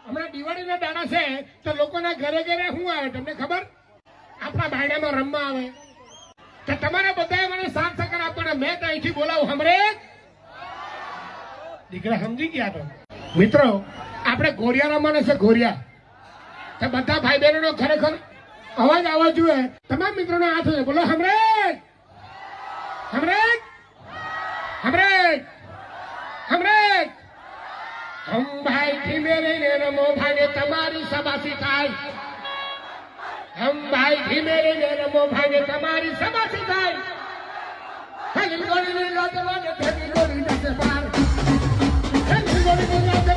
હમણાં દિવાળીના દાડા છે તો લોકોના ઘરે ઘરે શું આવે તમને ખબર? આપણા ભાઈડામાં રમવા આવે. તો તમારે બધાએ મને સાથ સહકાર આપવાના. મેં તો અહીંથી બોલાવું હમરે દીકરા સમજી ગયા તો. મિત્રો આપણે ઘોડિયા રમવાના છે. ઘોડિયા તો બધા ભાઈ બહેનો ખરેખર અવાજ આવવા જોઈએ. તમામ મિત્રોનો હાથ હોય બોલો હમરે હમરે હમરે હમરે. હમ ભાઈ ધીમે રહીને રમો ભાઈને તમારી સબાસી થાય. હમ ભાઈ ધીમે રહીને રમો ભાઈને તમારી સબાસી થાય. હલી ગોળી લાગે વાગે ફેરી ગોળી જશે બાર. હલી ગોળી લાગે